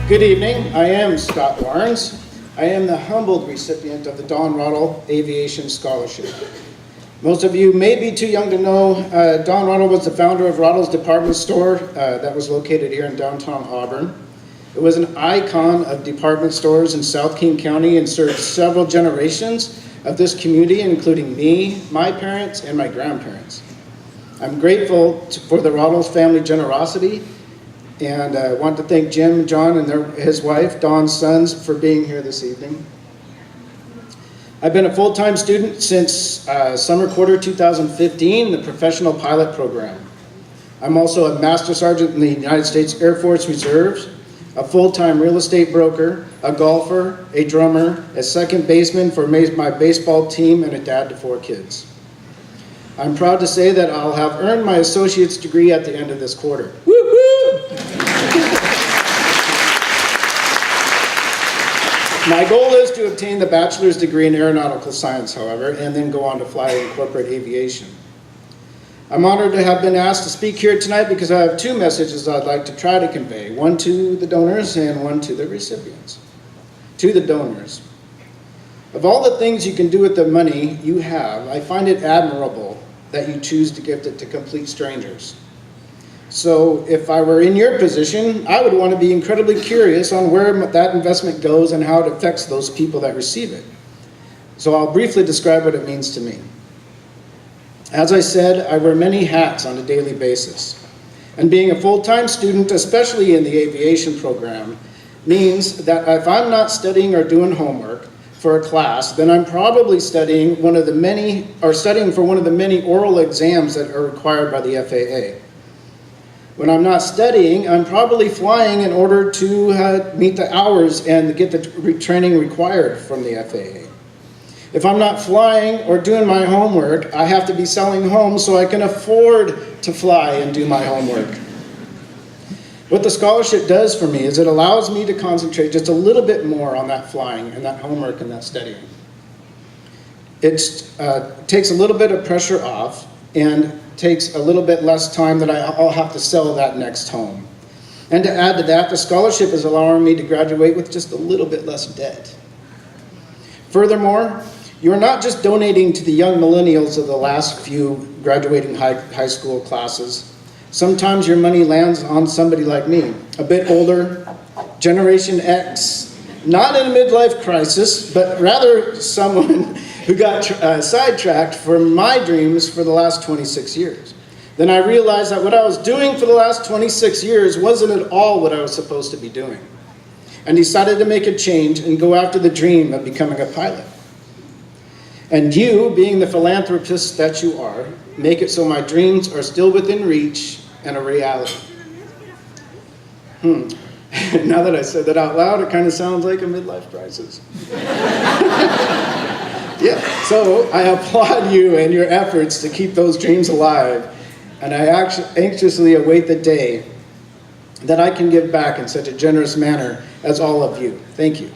Good evening. I am Scott Barnes. I am the humbled recipient of the Don Roddle Aviation Scholarship. Most of you may be too young to know Don Roddle was the founder of Roddle's Department Store that was located here in downtown Auburn. It was an icon of department stores in South King County and served several generations of this community, including me, my parents, and my grandparents. I'm grateful for the Roddle's family generosity, and I want to thank Jim, John, and his wife, Dawn's sons, for being here this evening. I've been a full-time student since summer quarter 2015, the professional pilot program. I'm also a master sergeant in the United States Air Force Reserves, a full-time real estate broker, a golfer, a drummer, a second baseman for my baseball team, and a dad to 4 kids. I'm proud to say that I'll have earned my associate's degree at the end of this quarter. Woo-hoo! My goal is to obtain the bachelor's degree in aeronautical science, however, and then go on to fly in corporate aviation. I'm honored to have been asked to speak here tonight because I have 2 messages I'd like to try to convey, one to the donors and one to the recipients. To the donors. Of all the things you can do with the money you have, I find it admirable that you choose to gift it to complete strangers. So if I were in your position, I would want to be incredibly curious on where that investment goes and how it affects those people that receive it. So I'll briefly describe what it means to me. As I said, I wear many hats on a daily basis. And being a full-time student, especially in the aviation program, means that if I'm not studying or doing homework for a class, then I'm probably studying for one of the many oral exams that are required by the FAA. When I'm not studying, I'm probably flying in order to meet the hours and get the training required from the FAA. If I'm not flying or doing my homework, I have to be selling homes so I can afford to fly and do my homework. What the scholarship does for me is it allows me to concentrate just a little bit more on that flying and that homework and that studying. It takes a little bit of pressure off and takes a little bit less time that I'll have to sell that next home. And to add to that, the scholarship is allowing me to graduate with just a little bit less debt. Furthermore, you're not just donating to the young millennials of the last few graduating high school classes. Sometimes your money lands on somebody like me, a bit older, Generation X, not in a midlife crisis, but rather someone who got sidetracked from my dreams for the last 26 years. Then I realized that what I was doing for the last 26 years wasn't at all what I was supposed to be doing, and decided to make a change and go after the dream of becoming a pilot. And you, being the philanthropist that you are, make it so my dreams are still within reach and a reality. Now that I said that out loud, it kind of sounds like a midlife crisis. Yeah, so I applaud you and your efforts to keep those dreams alive, and I anxiously await the day that I can give back in such a generous manner as all of you. Thank you.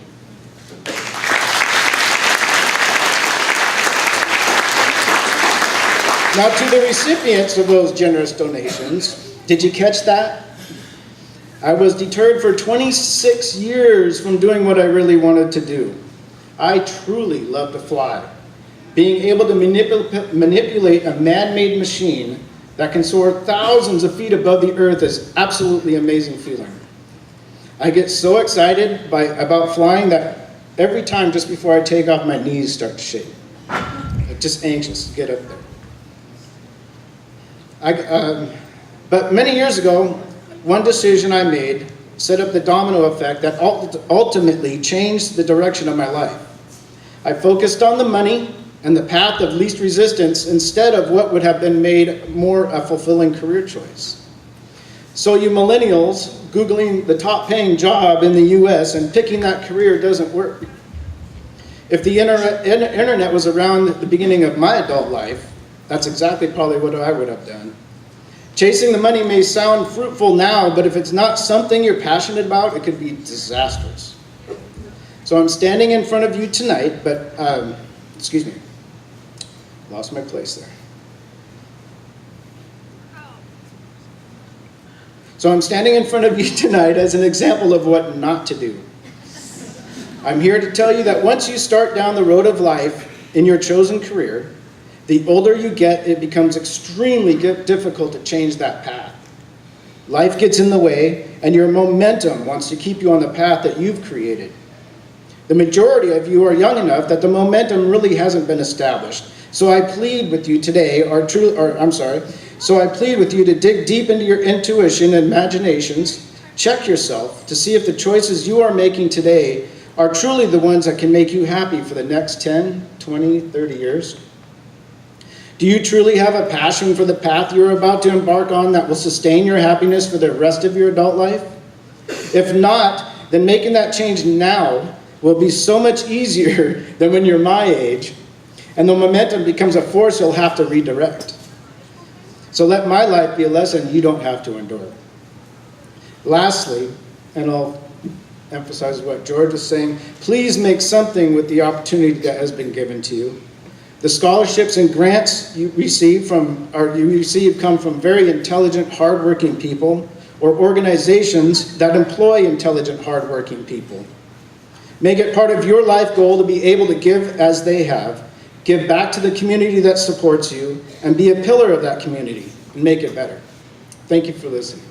Now to the recipients of those generous donations, did you catch that? I was deterred for 26 years from doing what I really wanted to do. I truly love to fly. Being able to manipulate a man-made machine that can soar thousands of feet above the earth is absolutely amazing feeling. I get so excited about flying that every time just before I take off, my knees start to shake. I'm just anxious to get up there. But many years ago, one decision I made set up the domino effect that ultimately changed the direction of my life. I focused on the money and the path of least resistance instead of what would have been made more a fulfilling career choice. So you millennials, Googling the top paying job in the US and picking that career doesn't work. If the internet was around the beginning of my adult life, that's exactly probably what I would have done. Chasing the money may sound fruitful now, but if it's not something you're passionate about, it could be disastrous. So I'm standing in front of you tonight, but, excuse me, lost my place there. So I'm standing in front of you tonight as an example of what not to do. I'm here to tell you that once you start down the road of life in your chosen career, the older you get, it becomes extremely difficult to change that path. Life gets in the way, and your momentum wants to keep you on the path that you've created. The majority of you are young enough that the momentum really hasn't been established. So I plead with you today, so I plead with you to dig deep into your intuition and imaginations, check yourself to see if the choices you are making today are truly the ones that can make you happy for the next 10, 20, 30 years. Do you truly have a passion for the path you're about to embark on that will sustain your happiness for the rest of your adult life? If not, then making that change now will be so much easier than when you're my age, and the momentum becomes a force you'll have to redirect. So let my life be a lesson you don't have to endure. Lastly, and I'll emphasize what George was saying, please make something with the opportunity that has been given to you. The scholarships and grants you receive come from very intelligent, hardworking people or organizations that employ intelligent, hardworking people. Make it part of your life goal to be able to give as they have, give back to the community that supports you, and be a pillar of that community and make it better. Thank you for listening.